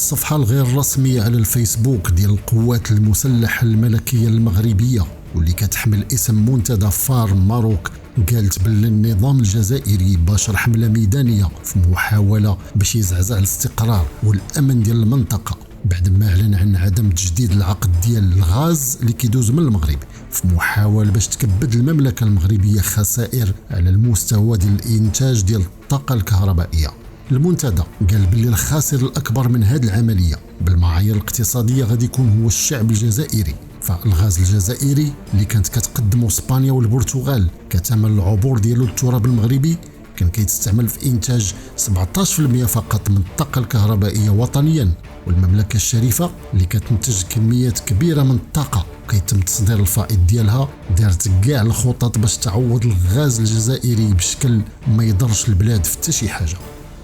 الصفحة الغير رسمية على الفيسبوك ديال القوات المسلحة الملكية المغربية واللي كتحمل اسم منتدى فار ماروك قالت باللي النظام الجزائري باشر حملة ميدانية في محاولة باش يزعزع الاستقرار والأمن ديال المنطقة بعد ما اعلن عن عدم تجديد العقد ديال الغاز اللي كيدوز من المغرب في محاولة باش تكبد المملكة المغربية خسائر على المستوى ديال الانتاج ديال الطاقة الكهربائية. المنتدى قال باللي الخاسر الأكبر من هذه العملية بالمعايير الاقتصادية غادي يكون هو الشعب الجزائري. فالغاز الجزائري اللي كانت كتقدمه اسبانيا والبرتغال كثمن العبور ديالو للتراب المغربي كان كيتستعمل في انتاج 17% فقط من الطاقة الكهربائية وطنيا، والمملكة الشريفة اللي كتنتج كميات كبيرة من الطاقة وكيتم تصدير الفائض ديالها دارت كاع الخطط باش تعوض الغاز الجزائري بشكل ما يضرش البلاد في حتى شي حاجة.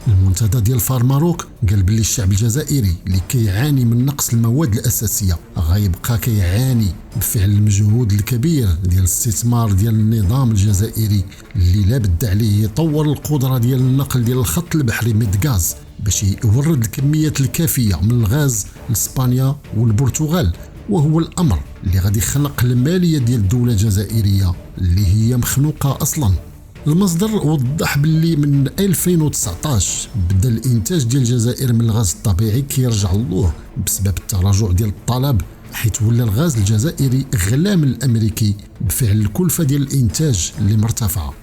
المنتدى ديال فار ماروك قال باللي الشعب الجزائري اللي كيعاني من نقص المواد الأساسية غيبقى كيعاني بفعل المجهود الكبير ديال الاستثمار ديال النظام الجزائري اللي لابد عليه يطور القدرة ديال النقل ديال الخط البحري ميدغاز باش يورد الكميات الكافية من الغاز لإسبانيا والبرتغال، وهو الأمر اللي غادي يخنق المالية ديال الدولة الجزائرية اللي هي مخنوقة أصلاً. المصدر وضح باللي من 2019 بدا الانتاج ديال الجزائر من الغاز الطبيعي كيرجع للور بسبب التراجع ديال الطلب، حيث ولا الغاز الجزائري غلا من الامريكي بفعل الكلفه ديال الانتاج اللي مرتفعه.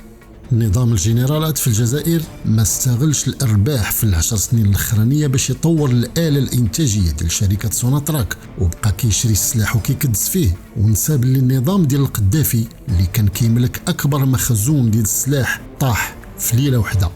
نظام الجنرالات في الجزائر ما استغلش الارباح في العشر سنين الاخرانيه باش يطور الاله الانتاجيه ديال شركه سوناتراك وبقى كيشري السلاح وكيكدس فيه، ونسى باللي النظام ديال القذافي اللي كان كيملك اكبر مخزون ديال السلاح طاح في ليله واحده.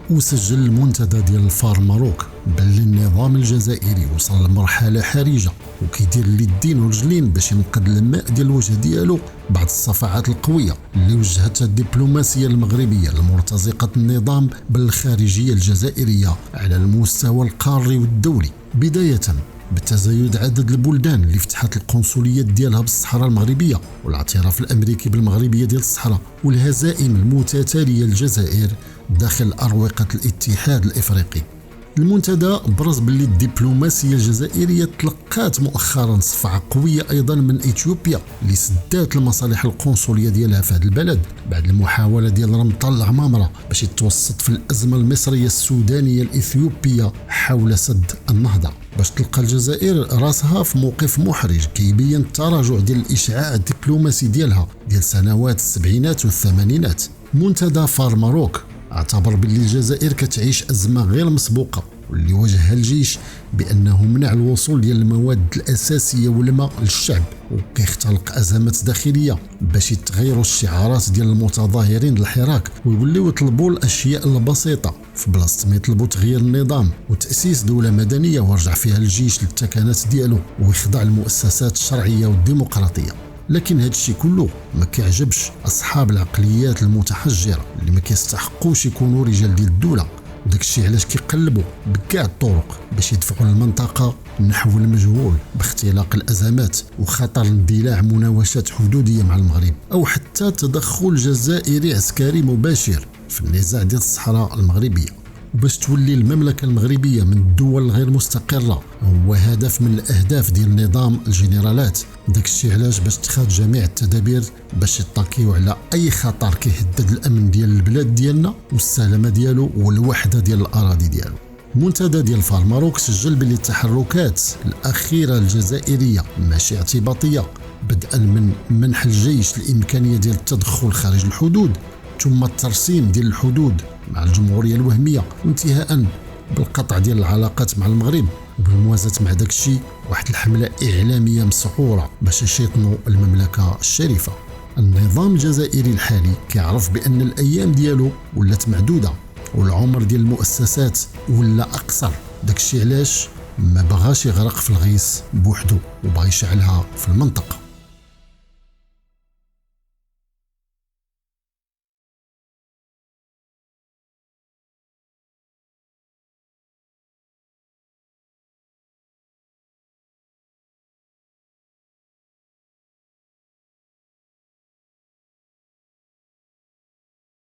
وسجل المنتدى ديال الفار ماروك باللي النظام الجزائري وصل لمرحله حرجه وكيدير اليدين ورجلين باش ينقذ الماء ديال الوجه ديالو بعد الصفعات القويه اللي وجهتها الدبلوماسيه المغربيه المرتزقه النظام بالخارجيه الجزائريه على المستوى القاري والدولي، بدايه بتزايد عدد البلدان اللي فتحت القنصليات ديالها بالصحراء المغربيه والاعتراف الامريكي بالمغربيه ديال الصحراء والهزائم المتتاليه للجزائر داخل اروقه الاتحاد الافريقي. المنتدى برز باللي الدبلوماسيه الجزائريه تلقات مؤخرا صفعه قويه ايضا من اثيوبيا اللي سدات المصالح القنصليه ديالها في هذا البلد بعد المحاوله ديال رمضان العمامره باش يتوسط في الازمه المصريه السودانيه الاثيوبيه حول سد النهضه، باش تلقى الجزائر راسها في موقف محرج كيبين التراجع ديال الاشعاع الدبلوماسي ديالها ديال سنوات السبعينات والثمانينات. منتدى فار ماروك اعتبر باللي الجزائر كتعيش أزمة غير مسبوقة واللي واجهها الجيش بأنه منع الوصول ديال المواد الأساسية والماء للشعب وكيختلق أزمات داخلية باش يتغيروا الشعارات ديال المتظاهرين الحراك ويوليو يطلبوا الأشياء البسيطة في بلاصة ما يطلبوا تغيير النظام وتأسيس دولة مدنية ورجع فيها الجيش للتكانات ديالو ويخضع المؤسسات الشرعية والديمقراطية. لكن هذا الشيء كله ما كيعجبش اصحاب العقليات المتحجره اللي ما كيستحقوش يكونوا رجال ديال الدوله، وداك الشيء علاش كيقلبوا بكاع الطرق باش يدفعوا المنطقه نحو المجهول باختلاق الازمات وخطر اندلاع مناوشات حدوديه مع المغرب او حتى تدخل جزائري عسكري مباشر في النزاع ديال الصحراء المغربيه. وباش تولي المملكة المغربية من الدول الغير مستقرة هو هدف من الأهداف ديال نظام الجنرالات، داك الشيء علاش باش تخاد جميع التدابير باش يطاكيو على أي خطر كيهدد الأمن ديال البلاد ديالنا والسلامة ديالو والوحدة ديال الأراضي ديالو. المنتدى ديال فار ماروك سجل باللي التحركات الأخيرة الجزائرية ماشي اعتباطية، بدءا من منح الجيش الإمكانية ديال التدخل خارج الحدود ثم الترسيم ديال الحدود مع الجمهورية الوهمية وانتهاء بالقطع ديال العلاقات مع المغرب وبالموازاة مع داك الشيء واحد الحملة إعلامية مسعورة باش يشيطنوا المملكة الشريفة. النظام الجزائري الحالي كيعرف بأن الأيام ديالو ولات معدودة والعمر ديال المؤسسات ولا أقصر، داك الشيء علاش ما بغاش يغرق في الغيس بوحدو وبغى يشعلها في المنطقة.